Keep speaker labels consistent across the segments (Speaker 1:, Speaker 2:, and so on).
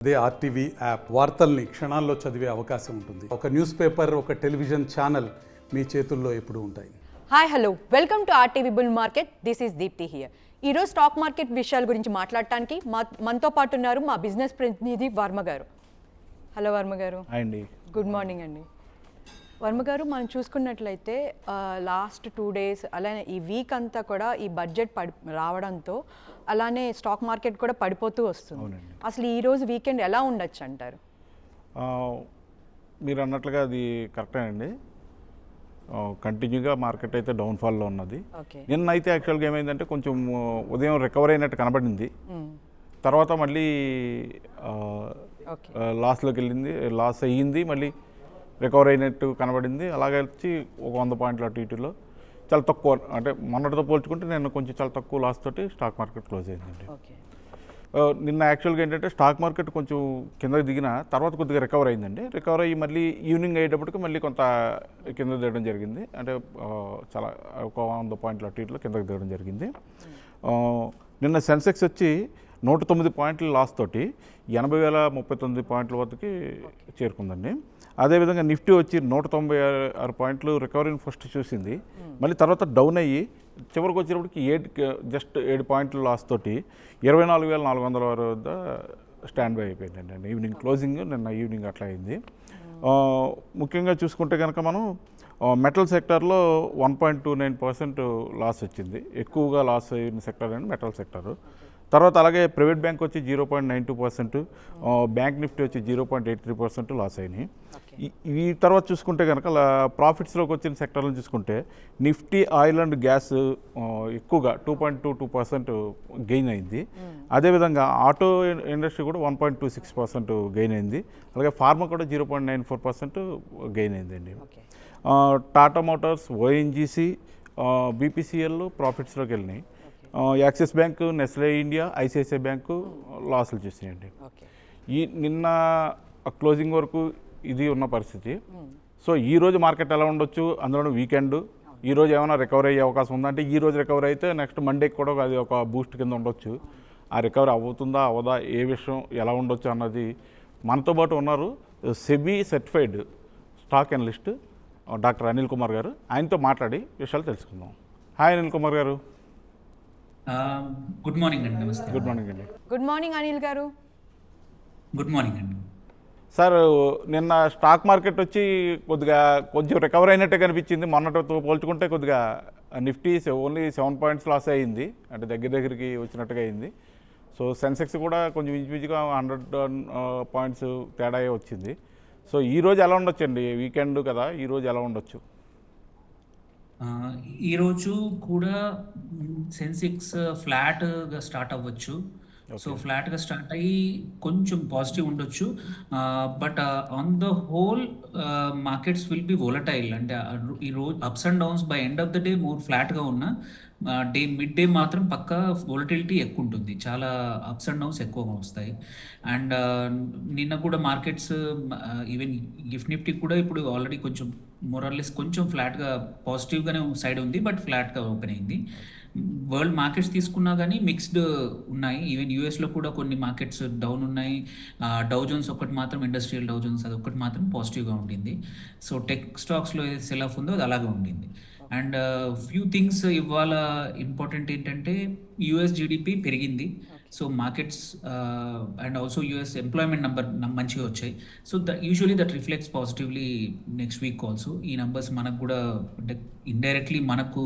Speaker 1: అదే RTV app వార్తల్ని క్షణాల్లో చదివే అవకాశం ఉంటుంది. ఒక న్యూస్ పేపర్, ఒక టెలివిజన్ ఛానల్ మీ చేతుల్లో ఎప్పుడూ ఉంటాయి.
Speaker 2: Hi hello, welcome to RTV bull market. This is Deepti here. ఈరోజు స్టాక్ మార్కెట్ విషయాల గురించి మాట్లాడటానికి మనతో పాటు ఉన్నారు మా బిజినెస్ ప్రతినిధి వర్మ గారు. హలో వర్మ గారు.
Speaker 3: అండి,
Speaker 2: గుడ్ మార్నింగ్ అండి. వర్మ గారు, మనం చూసుకున్నట్లయితే లాస్ట్ 2 days అలానే ఈ వీక్ అంతా కూడా ఈ బడ్జెట్ రావడంతో అలానే స్టాక్ మార్కెట్ కూడా పడిపోతూ వస్తుంది. అసలు ఈరోజు వీకెండ్ ఎలా ఉండొచ్చు అంటారు?
Speaker 3: మీరు అన్నట్లుగా అది కరెక్టే అండి. కంటిన్యూగా మార్కెట్ అయితే డౌన్ఫాల్లో ఉన్నది. నిన్న అయితే యాక్చువల్గా ఏమైందంటే కొంచెం ఉదయం రికవర్ అయినట్టు కనబడింది. తర్వాత మళ్ళీ లాస్లోకి వెళ్ళింది, లాస్ అయ్యింది, మళ్ళీ రికవర్ అయినట్టు కనబడింది. అలాగే వచ్చి ఒక 100 పాయింట్లు అటు ఇటులో చాలా తక్కువ, అంటే మొన్నటితో పోల్చుకుంటే నేను కొంచెం చాలా తక్కువ లాస్ తోటి స్టాక్ మార్కెట్ క్లోజ్ అయిందండి. నిన్న యాక్చువల్గా ఏంటంటే స్టాక్ మార్కెట్ కొంచెం కిందకి దిగిన తర్వాత కొద్దిగా రికవర్ అయిందండి. రికవర్ అయ్యి మళ్ళీ ఈవినింగ్ అయ్యేటప్పటికి మళ్ళీ కొంత కింద దిగడం జరిగింది. అంటే చాలా ఒక 100 పాయింట్లు అటు ఇటులో కిందకి దిగడం జరిగింది. నిన్న సెన్సెక్స్ వచ్చి 109 పాయింట్ల లాస్ తోటి 80,039 పాయింట్ల వద్దకి చేరుకుందండి. అదేవిధంగా నిఫ్టీ వచ్చి 196 పాయింట్లు రికవరీని ఫస్ట్ చూసింది. మళ్ళీ తర్వాత డౌన్ అయ్యి చివరికి వచ్చేటప్పటికి 7 పాయింట్ల లాస్ తోటి 24,400 వద్ద స్టాండ్ బై అయిపోయిందండి. ఈవినింగ్ క్లోజింగ్ నిన్న ఈవినింగ్ అట్లా అయింది. ముఖ్యంగా చూసుకుంటే కనుక మనం మెటల్ సెక్టార్లో 1.29% లాస్ వచ్చింది. ఎక్కువగా లాస్ అయిన సెక్టర్ అండి మెటల్ సెక్టారు. తర్వాత అలాగే ప్రైవేట్ బ్యాంక్ వచ్చి 0.92%, బ్యాంక్ నిఫ్టీ వచ్చి 0.83% లాస్ అయినాయి. ఈ తర్వాత చూసుకుంటే కనుక ప్రాఫిట్స్లోకి వచ్చిన సెక్టర్లను చూసుకుంటే నిఫ్టీ ఆయిల్ అండ్ గ్యాస్ ఎక్కువగా 2.22% గెయిన్ అయింది. అదేవిధంగా ఆటో ఇండస్ట్రీ కూడా 1.26% గెయిన్ అయింది. అలాగే ఫార్మా కూడా 0.94% గెయిన్ అయిందండి. టాటా మోటార్స్, ఓఎన్జీసీ, బీపీసీఎల్ ప్రాఫిట్స్లోకి వెళ్ళినాయి. Axis bank, Nestle India, ICICI bank లాసులు చూసినాయండి. నిన్న క్లోజింగ్ వరకు ఇది ఉన్న పరిస్థితి. సో ఈరోజు మార్కెట్ ఎలా ఉండొచ్చు, అందులో వీకెండ్, ఈరోజు ఏమైనా రికవరీ అయ్యే అవకాశం ఉందంటే ఈరోజు రికవరీ అయితే నెక్స్ట్ మండేకి కూడా అది ఒక బూస్ట్ కింద ఉండొచ్చు. ఆ రికవరీ అవుతుందా అవదా, ఏ విషయం ఎలా ఉండొచ్చు అన్నది మనతో పాటు ఉన్నారు SEBI certified stock analyst doctor Anil Kumar గారు. ఆయనతో మాట్లాడి విషయాలు తెలుసుకుందాం. హాయ్ అనిల్ కుమార్ గారు.
Speaker 4: గుడ్ మార్నింగ్ అండి. నమస్తే.
Speaker 3: గుడ్ మార్నింగ్ అండి.
Speaker 2: గుడ్ మార్నింగ్ అనిల్ గారు.
Speaker 4: గుడ్ మార్నింగ్ అండి.
Speaker 3: సార్, నిన్న స్టాక్ మార్కెట్ వచ్చి కొంచెం రికవర్ అయినట్టే కనిపించింది. మొన్నటితో పోల్చుకుంటే కొద్దిగా నిఫ్టీ ఓన్లీ 7 పాయింట్స్ లాస్ అయ్యింది, అంటే దగ్గరికి వచ్చినట్టుగా అయింది. సో సెన్సెక్స్ కూడా కొంచెం ఇంచుమించుగా 100 పాయింట్స్ తేడా వచ్చింది. సో ఈరోజు ఎలా ఉండొచ్చు అండి, వీకెండ్ కదా, ఈరోజు ఎలా ఉండొచ్చు?
Speaker 4: ఈరోజు కూడా సెన్సెక్స్ ఫ్లాట్గా స్టార్ట్ అవ్వచ్చు. సో ఫ్లాట్గా స్టార్ట్ అయ్యి కొంచెం పాజిటివ్ ఉండొచ్చు. But on the whole markets will be volatile. అంటే ఈ రోజు ups and downs, by end of the day more ఫ్లాట్గా ఉన్న మిడ్ డే మాత్రం పక్కా వోలటిలిటీ ఎక్కువ ఉంటుంది. చాలా అప్స్ అండ్ డౌన్స్ ఎక్కువగా వస్తాయి. అండ్ నిన్న కూడా మార్కెట్స్ ఈవెన్ గిఫ్ట్ నిఫ్టీ కూడా ఇప్పుడు ఆల్రెడీ కొంచెం మోరల్లెస్ కొంచెం ఫ్లాట్గా పాజిటివ్గానే సైడ్ ఉంది, బట్ ఫ్లాట్గా ఓపెన్ అయింది. వరల్డ్ మార్కెట్స్ తీసుకున్నా కానీ మిక్స్డ్ ఉన్నాయి. ఈవెన్ యూఎస్లో కూడా కొన్ని మార్కెట్స్ డౌన్ ఉన్నాయి. డౌ జోన్స్ ఒకటి మాత్రం, ఇండస్ట్రియల్ డౌ జోన్స్ అది ఒకటి మాత్రం పాజిటివ్గా ఉండింది. సో టెక్ స్టాక్స్లో ఏదైతే సెల్ ఆఫ్ ఉందో అది అలాగే ఉండింది. అండ్ ఫ్యూ థింగ్స్ ఇవాళ ఇంపార్టెంట్ ఏంటంటే యూఎస్ జీడిపి పెరిగింది. So markets and also US employment number మంచిగా వచ్చాయి. So usually that reflects positively next week also. ఈ నెంబర్స్ మనకు కూడా అంటే ఇండైరెక్ట్లీ మనకు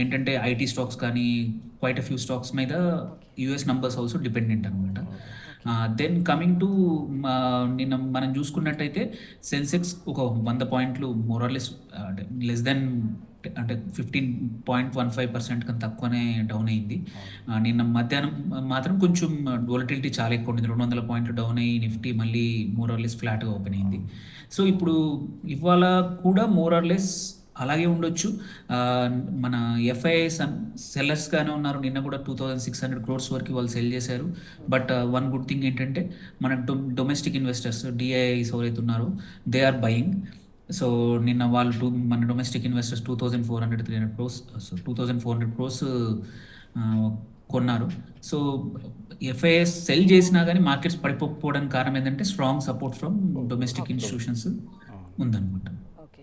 Speaker 4: ఏంటంటే ఐటీ స్టాక్స్ కానీ క్వైట్ అ ఫ్యూ స్టాక్స్ మీద యూఎస్ నెంబర్స్ ఆల్సో డిపెండెంట్ అనమాట. దెన్ కమింగ్ టు నిన్న మనం చూసుకున్నట్టయితే సెన్సెక్స్ ఒక 100 పాయింట్లు మోరల్లెస్ లెస్ దెన్ అంటే 15.15% కన్నా తక్కువనే డౌన్ అయింది. నిన్న మధ్యాహ్నం మాత్రం కొంచెం వోలటిలిటీ చాలా ఎక్కువ ఉంటుంది. 200 పాయింట్లు డౌన్ అయ్యి నిఫ్టీ మళ్ళీ మోరల్లెస్ ఫ్లాట్గా ఓపెన్ అయింది. సో ఇప్పుడు ఇవాళ కూడా మోరల్లెస్ అలాగే ఉండొచ్చు. మన ఎఫ్ఐఐస్ సెల్లర్స్గానే ఉన్నారు. నిన్న కూడా 2,600 crores వరకు వాళ్ళు సెల్ చేశారు. బట్ వన్ గుడ్ థింగ్ ఏంటంటే మన డొమెస్టిక్ ఇన్వెస్టర్స్ డిఐఐస్ ఎవరైతే ఉన్నారో దే ఆర్ బయింగ్. సో నిన్న వాళ్ళు మన డొమెస్టిక్ ఇన్వెస్టర్స్ 2,400 crores కొన్నారు. సో ఎఫ్ఐఎస్ సెల్ చేసినా కానీ మార్కెట్స్ పడిపోకపోవడానికి కారణం ఏంటంటే strong support from domestic institutions ఉందన్నమాట.
Speaker 2: ఓకే.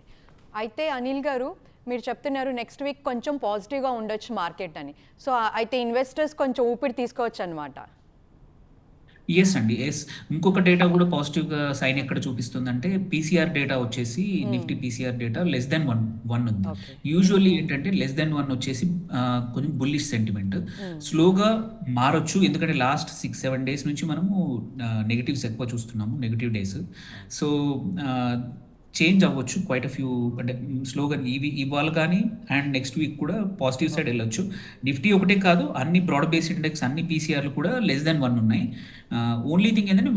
Speaker 2: అయితే అనిల్ గారు మీరు చెప్తున్నారు నెక్స్ట్ వీక్ కొంచెం పాజిటివ్గా ఉండొచ్చు మార్కెట్ అని. సో అయితే ఇన్వెస్టర్స్ కొంచెం ఊపిరి తీసుకోవచ్చు అనమాట.
Speaker 4: ఎస్ అండి, ఎస్. ఇంకొక డేటా కూడా పాజిటివ్గా సైన్ ఎక్కడ చూపిస్తుందంటే పీసీఆర్ డేటా వచ్చేసి Nifty PCR data less than one ఉంది.
Speaker 2: Okay.
Speaker 4: యూజువల్లీ ఏంటంటే లెస్ దెన్ 1 వచ్చేసి కొంచెం బుల్లిష్ సెంటిమెంట్ స్లోగా మారొచ్చు, ఎందుకంటే లాస్ట్ 6-7 డేస్ నుంచి మనము నెగిటివ్స్ ఎక్కువ చూస్తున్నాము, నెగిటివ్ డేస్. సో చేంజ్ అవ్వచ్చు క్వైట్ అ ఫ్యూ, అంటే స్లోగా ఇవాళ కానీ అండ్ నెక్స్ట్ వీక్ కూడా పాజిటివ్ సైడ్ వెళ్ళొచ్చు. నిఫ్టీ ఒకటే కాదు, అన్ని బ్రాడ్ బేస్ ఇండెక్స్ అన్ని పీసీఆర్లు కూడా లెస్ దెన్ 1 ఉన్నాయి. ఓన్లీ థింగ్ ఏంటంటే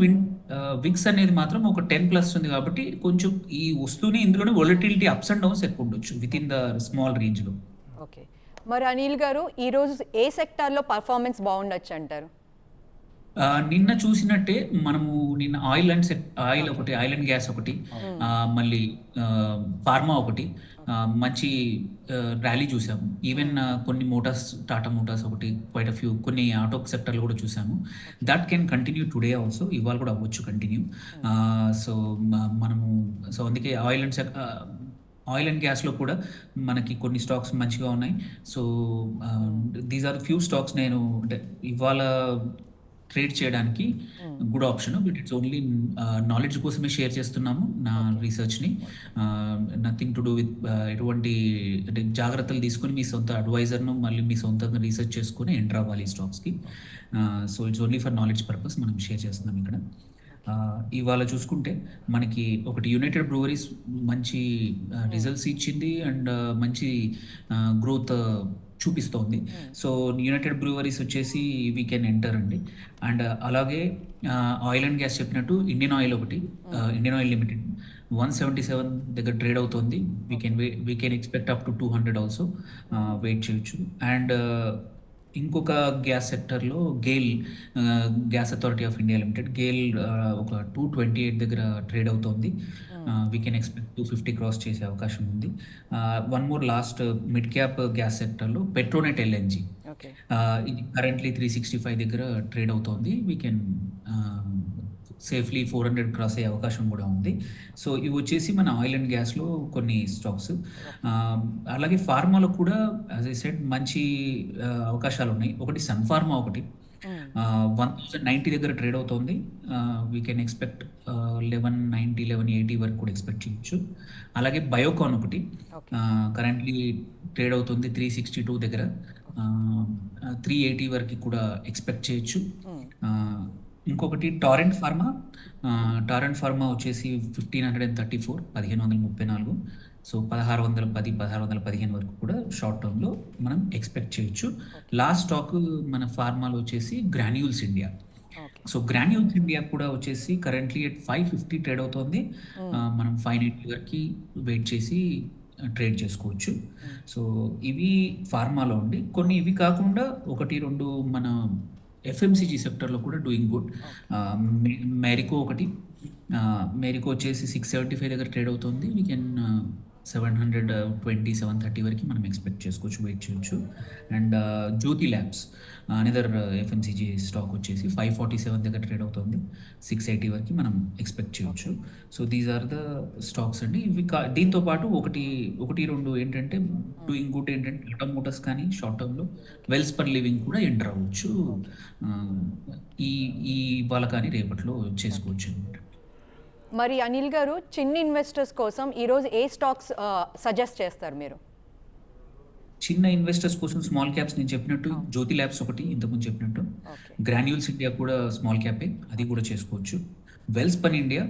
Speaker 4: విక్స్ అనేది మాత్రం ఒక 10+ ఉంది కాబట్టి కొంచెం ఈ వస్తూనే ఇందులోనే వొలటిలిటీ అప్స్ అండ్ డౌన్స్ ఎక్కువ ఉండొచ్చు విత్ ఇన్ ద స్మాల్ రేంజ్లో.
Speaker 2: ఓకే. మరి అనిల్ గారు ఈరోజు ఏ సెక్టార్లో పర్ఫార్మెన్స్ బాగుండొచ్చు అంటారు?
Speaker 4: నిన్న చూసినట్టే మనము నిన్న ఆయిల్ ఒకటి, ఆయిల్ అండ్ గ్యాస్ ఒకటి, మళ్ళీ ఫార్మా ఒకటి మంచి ర్యాలీ చూసాము. ఈవెన్ కొన్ని మోటార్స్, టాటా మోటార్స్ ఒకటి, క్వైట్ అ ఫ్యూ కొన్ని ఆటో సెక్టర్లు కూడా చూసాము. That can continue today also, ఇవాళ కూడా అవ్వచ్చు కంటిన్యూ. సో మనము సో అందుకే ఆయిల్ అండ్ గ్యాస్లో కూడా మనకి కొన్ని స్టాక్స్ మంచిగా ఉన్నాయి. So these are few stocks నేను అంటే ఇవాళ ట్రేడ్ చేయడానికి good option. But it's only knowledge కోసమే షేర్ చేస్తున్నాము నా రీసెర్చ్ని. నథింగ్ టు డూ విత్ ఎటువంటి అంటే జాగ్రత్తలు తీసుకొని మీ సొంత అడ్వైజర్ను మళ్ళీ మీ సొంతంగా రీసెర్చ్ చేసుకొని ఎంటర్ అవ్వాలి ఈ స్టాక్స్కి. So it's only for knowledge purpose మనం షేర్ చేస్తున్నాం ఇక్కడ. ఇవాళ చూసుకుంటే మనకి ఒకటి యునైటెడ్ బ్రూవరీస్ మంచి రిజల్ట్స్ ఇచ్చింది అండ్ మంచి గ్రోత్ చూపిస్తోంది. సో యునైటెడ్ బ్రూవరీస్ వచ్చేసి వీ కెన్ ఎంటర్ అండి. అండ్ అలాగే ఆయిల్ అండ్ గ్యాస్ చెప్పినట్టు ఇండియన్ ఆయిల్ ఒకటి, ఇండియన్ ఆయిల్ లిమిటెడ్ 177 దగ్గర ట్రేడ్ అవుతుంది. We can expect up to 200 also wait చేయొచ్చు. అండ్ ఇంకొక గ్యాస్ సెక్టర్లో GAIL, Gas Authority of India limited, Gayle ఒక 228 దగ్గర ట్రేడ్ అవుతోంది. వీ కెన్ ఎక్స్పెక్ట్ 250 క్రాస్ చేసే అవకాశం ఉంది. One more last mid cap gas సెక్టర్లో పెట్రోనెట్ ఎల్ఎన్జీ,
Speaker 2: ఓకే,
Speaker 4: ఇది కరెంట్లీ 365 దగ్గర ట్రేడ్ అవుతోంది. వీ కెన్ సేఫ్లీ 400 క్రాస్ అయ్యే అవకాశం కూడా ఉంది. సో ఇవి వచ్చేసి మన ఆయిల్ అండ్ గ్యాస్లో కొన్ని స్టాక్స్. అలాగే ఫార్మాలో కూడా యాజ్ ఐ సెడ్ మంచి అవకాశాలు ఉన్నాయి. ఒకటి సన్ ఫార్మా ఒకటి 1090 దగ్గర ట్రేడ్ అవుతోంది. వీ కెన్ ఎక్స్పెక్ట్ 1190, 1180 వరకు కూడా ఎక్స్పెక్ట్ చేయొచ్చు. అలాగే బయోకాన్ ఒకటి కరెంట్లీ ట్రేడ్ అవుతుంది 362 దగ్గర, 380 వరకు కూడా ఎక్స్పెక్ట్ చేయొచ్చు. ఇంకొకటి టారెంట్ ఫార్మా వచ్చేసి 1534, 1534. సో 1610, 1615 వరకు కూడా షార్ట్ టర్మ్లో మనం ఎక్స్పెక్ట్ చేయొచ్చు. లాస్ట్ స్టాక్ మన ఫార్మాలో వచ్చేసి granules India. So granules India కూడా వచ్చేసి కరెంట్లీ ఎట్ 550 ట్రేడ్ అవుతోంది. మనం 580 వరకు వెయిట్ చేసి ట్రేడ్ చేసుకోవచ్చు. సో ఇవి ఫార్మాలో ఉండి, కొన్ని ఇవి కాకుండా 1-2 మన ఎఫ్ఎంసీజీ సెక్టర్లో కూడా డూయింగ్ గుడ్. మెరికో మెరికో వచ్చేసి 675 దగ్గర ట్రేడ్ అవుతుంది. వీ కెన్ 720, 730 వరకు మనం ఎక్స్పెక్ట్ చేసుకోవచ్చు, వెయిట్ చేయొచ్చు. And Jyothy labs another FMCG stock వచ్చేసి 547 దగ్గర ట్రేడ్ అవుతుంది. 680 వరకు మనం ఎక్స్పెక్ట్ చేయొచ్చు. So these are the stocks అండి. ఇవి దీంతో పాటు 1-2 ఏంటంటే డూయింగ్ గుడ్ ఏంటంటే టాటా మోటార్స్ కానీ షార్ట్ టర్మ్లో వెల్స్ పర్ లివింగ్ కూడా ఎంటర్ అవ్వచ్చు. ఈ వాళ్ళ కానీ రేపట్లో చేసుకోవచ్చు అనమాట.
Speaker 2: మరి అనిల్ గారు చిన్న ఇన్వెస్టర్స్ కోసం ఈరోజు ఏ స్టాక్స్ సజెస్ట్ చేస్తారు మీరు?
Speaker 4: చిన్న ఇన్వెస్టర్స్ కోసం స్మాల్ క్యాప్స్ నేను చెప్పినట్టు జ్యోతి ల్యాబ్స్ ఒకటి ఇంతకుముందు చెప్పినట్టు, గ్రాన్యూల్స్ ఇండియా కూడా స్మాల్ క్యాపే, అది కూడా చేసుకోవచ్చు. వెల్స్ పన్ ఇండియా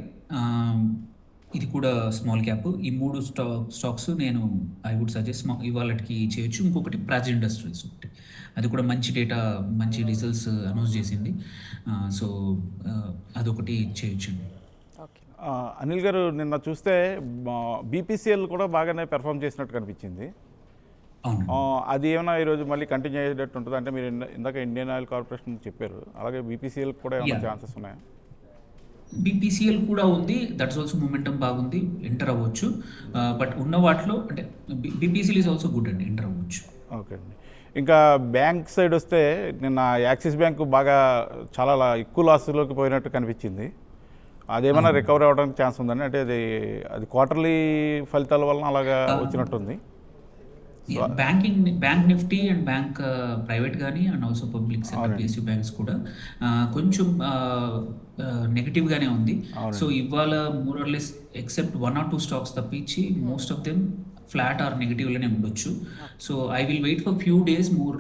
Speaker 4: ఇది కూడా స్మాల్ క్యాప్. ఈ 3 స్టాక్స్ నేను ఐ వుడ్ సజెస్ట్ ఇవాళకి చేయొచ్చు. ఇంకొకటి ప్రాజ్ ఇండస్ట్రీస్ ఒకటి, అది కూడా మంచి డేటా, మంచి రిజల్ట్స్ అనౌన్స్ చేసింది. సో అదొకటి చేయొచ్చు.
Speaker 3: అనిల్ గారు నిన్న చూస్తే బీపీసీఎల్ కూడా బాగానే పెర్ఫామ్ చేసినట్టు కనిపించింది. అది ఏమైనా ఈరోజు మళ్ళీ కంటిన్యూ అయ్యేటట్టు ఉంటుంది? అంటే మీరు ఇందాక ఇండియన్ ఆయిల్ కార్పొరేషన్ చెప్పారు, అలాగే బీపీసీఎల్ కూడా ఏమైనా ఛాన్సెస్ ఉన్నాయా?
Speaker 4: బీపీసీఎల్ కూడా ఉంది, దట్స్ ఆల్సో మొమెంటం బాగుంది, ఎంటర్ అవ్వచ్చు. బట్ ఉన్న వాటిలో అంటే బీపీసీఎల్ ఈజ్ ఆల్సో గుడ్ అండి, ఎంటర్ అవ్వచ్చు.
Speaker 3: ఓకే అండి. ఇంకా బ్యాంక్ సైడ్ వస్తే నిన్న యాక్సిస్ బ్యాంకు బాగా చాలా ఎక్కువ లాస్లోకి పోయినట్టు కనిపించింది. అదేమైనా రికవరీ అవ్వడానికి ఛాన్స్ ఉందండి? అంటే అది క్వార్టర్లీ ఫలితాల వలన అలాగా వచ్చినట్టుంది.
Speaker 4: Bank Nifty and bank private కానీ and also public sector PSU banks కూడా కొంచెం నెగిటివ్గానే ఉంది. సో ఇవాళ more or less except 1 or 2 stocks తప్పించి most of them flat or నెగిటివ్లోనే ఉండొచ్చు. So I will wait for few days more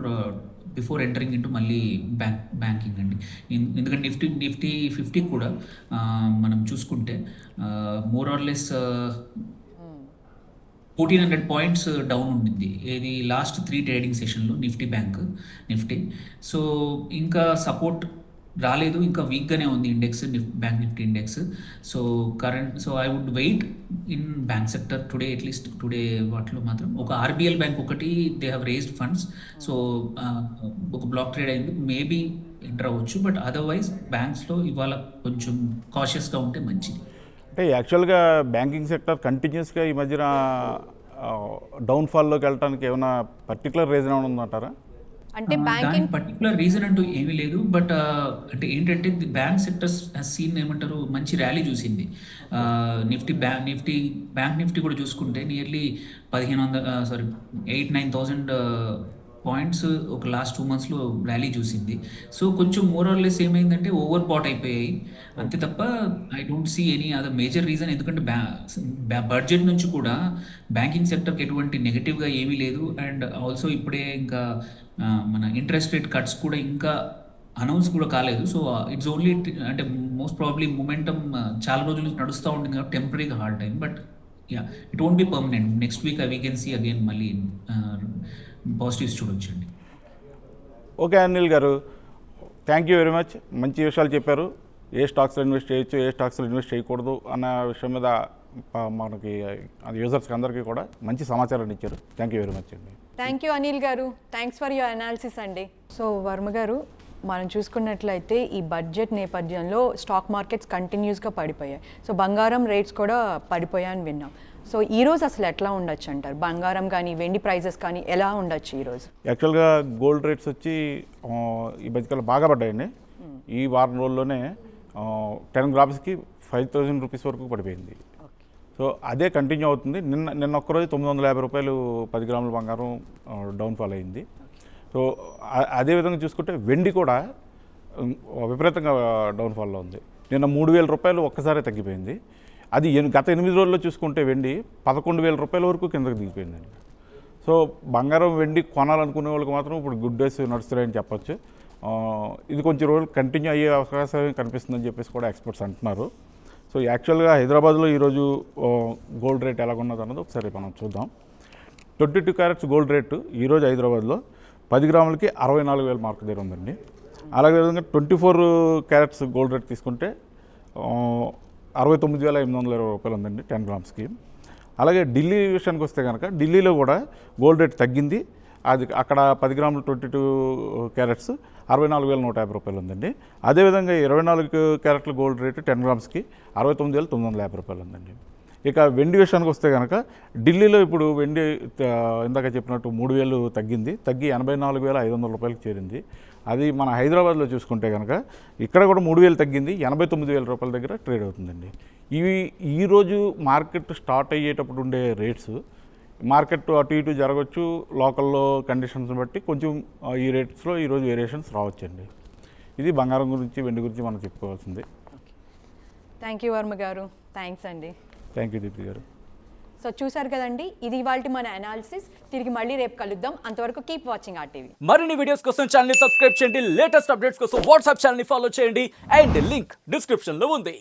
Speaker 4: before entering into మళ్ళీ బ్యాంకింగ్ అండి. ఎందుకంటే నిఫ్టీ 50 కూడా మనం చూసుకుంటే more or less 1400 points down ఉండింది ఏది లాస్ట్ 3 ట్రేడింగ్ సెషన్లో నిఫ్టీ. సో ఇంకా సపోర్ట్ రాలేదు, ఇంకా వీక్గానే ఉంది index, bank Nifty index. So I would wait in bank sector today, at least today వాటిలో మాత్రం ఒక ఆర్బిఎల్ బ్యాంక్ ఒకటి they have raised funds. So ఒక బ్లాక్ ట్రేడ్ అయింది, మేబీ ఎంటర్ అవ్వచ్చు. బట్ అదర్వైజ్ బ్యాంక్స్లో ఇవాళ కొంచెం కాషియస్గా ఉంటే మంచిది.
Speaker 3: అంటే యాక్చువల్గా బ్యాంకింగ్ సెక్టర్ కంటిన్యూస్గా ఈ మధ్యన డౌన్ఫాల్లోకి వెళ్ళడానికి ఏమైనా పర్టికులర్ రీజన్ ఏమైనా ఉందంటారా?
Speaker 2: అంటే
Speaker 4: దానికి పర్టికులర్ రీజన్ అంటూ ఏమీ లేదు. బట్ అంటే ఏంటంటే ది బ్యాంక్ సెక్టర్స్ సీన్ ఏమంటారు మంచి ర్యాలీ చూసింది. బ్యాంక్ నిఫ్టీ కూడా చూసుకుంటే నియర్లీ 8,000-9,000 పాయింట్స్ ఒక లాస్ట్ 2 monthsలో ర్యాలీ చూసింది. సో కొంచెం మోర్ ఆర్ లెస్ ఏమైందంటే ఓవర్ బాట్ అయిపోయాయి అంతే తప్ప I don't see any other major reason. ఎందుకంటే బడ్జెట్ నుంచి కూడా బ్యాంకింగ్ సెక్టర్కి ఎటువంటి నెగిటివ్గా ఏమీ లేదు. అండ్ ఆల్సో ఇప్పుడే ఇంకా మన ఇంట్రెస్ట్ రేట్ కట్స్ కూడా ఇంకా అనౌన్స్ కూడా కాలేదు. సో ఇట్స్ ఓన్లీ అంటే మోస్ట్ ప్రాబ్లీ మొమెంటమ్ చాలా రోజుల నుంచి నడుస్తూ ఉంటుంది కాబట్టి టెంపరీగా hard time. But ya it won't be permanent. Next week we can see again మళ్ళీ పాజిటివ్స్ చూడొచ్చండి.
Speaker 3: ఓకే అనిల్ గారు, థ్యాంక్ యూ వెరీ మచ్. మంచి విషయాలు చెప్పారు. ఏ స్టాక్స్లో ఇన్వెస్ట్ చేయొచ్చు, ఏ స్టాక్స్లో ఇన్వెస్ట్ చేయకూడదు అన్న విషయం మీద మనకి యూజర్స్కి అందరికీ కూడా మంచి సమాచారాన్ని ఇచ్చారు. థ్యాంక్ యూ వెరీ మచ్ అండి.
Speaker 2: థ్యాంక్ యూ అనిల్ గారు, థ్యాంక్స్ ఫర్ యువర్ అనాలిసిస్ అండి. సో వర్మ గారు, మనం చూసుకున్నట్లయితే ఈ బడ్జెట్ నేపథ్యంలో స్టాక్ మార్కెట్స్ కంటిన్యూస్గా పడిపోయాయి. సో బంగారం రేట్స్ కూడా పడిపోయాయని విన్నాం. సో ఈరోజు అసలు ఎట్లా ఉండొచ్చు అంటారు? బంగారం కానీ వెండి ప్రైజెస్ కానీ ఎలా ఉండొచ్చు ఈరోజు?
Speaker 3: యాక్చువల్గా గోల్డ్ రేట్స్ వచ్చి ఈ మధ్యకాలం బాగా పడ్డాయండి. ఈ వారం రోజుల్లోనే 10 grams-కి 5,000 rupees వరకు పడిపోయింది. సో అదే కంటిన్యూ అవుతుంది. నిన్న ఒక్కరోజు 950 రూపాయలు 10 grams బంగారం డౌన్ఫాల్ అయింది. సో అదేవిధంగా చూసుకుంటే వెండి కూడా విపరీతంగా డౌన్ఫాల్లో ఉంది. నిన్న 3,000 రూపాయలు ఒక్కసారి తగ్గిపోయింది. అది గత 8 రోజుల్లో చూసుకుంటే వెండి 11,000 రూపాయల వరకు కిందకి దిగిపోయిందండి. సో బంగారం వెండి కొనాలనుకునే వాళ్ళకి మాత్రం ఇప్పుడు గుడ్ డేస్ నడుస్తున్నాయని చెప్పొచ్చు. ఇది కొంచెం రోజులు కంటిన్యూ అయ్యే అవకాశం కనిపిస్తుందని చెప్పేసి కూడా ఎక్స్పర్ట్స్ అంటున్నారు. సో యాక్చువల్గా హైదరాబాద్లో ఈరోజు గోల్డ్ రేట్ ఎలాగున్నది అన్నది ఒకసారి మనం చూద్దాం. 22 carats గోల్డ్ రేటు ఈరోజు హైదరాబాద్లో 10 grams-కి 64,000 మార్క్ దగ్గర ఉందండి. అలాగే విధంగా 24 carats గోల్డ్ రేట్ తీసుకుంటే 69,820 రూపాయలు ఉందండి 10 grams-కి. అలాగే ఢిల్లీ విషయానికి వస్తే కనుక ఢిల్లీలో కూడా గోల్డ్ రేట్ తగ్గింది. అది అక్కడ 10 grams 22 carats 64,150 రూపాయలు ఉందండి. అదేవిధంగా 24 carats గోల్డ్ రేటు 10 grams-కి 69,950 రూపాయలు ఉందండి. ఇక వెండి విషయానికి వస్తే కనుక ఢిల్లీలో ఇప్పుడు వెండి ఇందాక చెప్పినట్టు 3,000 తగ్గింది, తగ్గి 84,500 రూపాయలకు చేరింది. అది మన హైదరాబాద్లో చూసుకుంటే కనుక ఇక్కడ కూడా 3,000 తగ్గింది, 89,000 రూపాయల దగ్గర ట్రేడ్ అవుతుందండి. ఇవి ఈరోజు మార్కెట్ స్టార్ట్ అయ్యేటప్పుడు ఉండే రేట్స్. మార్కెట్ అటు ఇటు జరగవచ్చు, లోకల్లో కండిషన్స్ బట్టి కొంచెం ఈ రేట్స్లో ఈరోజు వేరియేషన్స్ రావచ్చండి. ఇది బంగారం గురించి వెండి గురించి మనం చెప్పుకోవాల్సింది.
Speaker 2: థ్యాంక్ యూ వర్మ గారు, థ్యాంక్స్ అండి.
Speaker 3: థ్యాంక్ యూ దీప్తి గారు.
Speaker 2: సో చూసారు కదండి, ఇది ఇవాల్టి మన అనాలిసిస్. తిరిగి మళ్ళీ రేపు కలుద్దాం. అంతవరకు కీప్ వాచింగ్ RTV.
Speaker 5: మరిన్ని వీడియోస్ కోసం ఛానల్ ని సబ్స్క్రైబ్ చేయండి. లేటెస్ట్ అప్డేట్స్ కోసం వాట్సాప్ ఛానల్ ని ఫాలో చేయండి. అండ్ లింక్ డిస్క్రిప్షన్ లో ఉంది.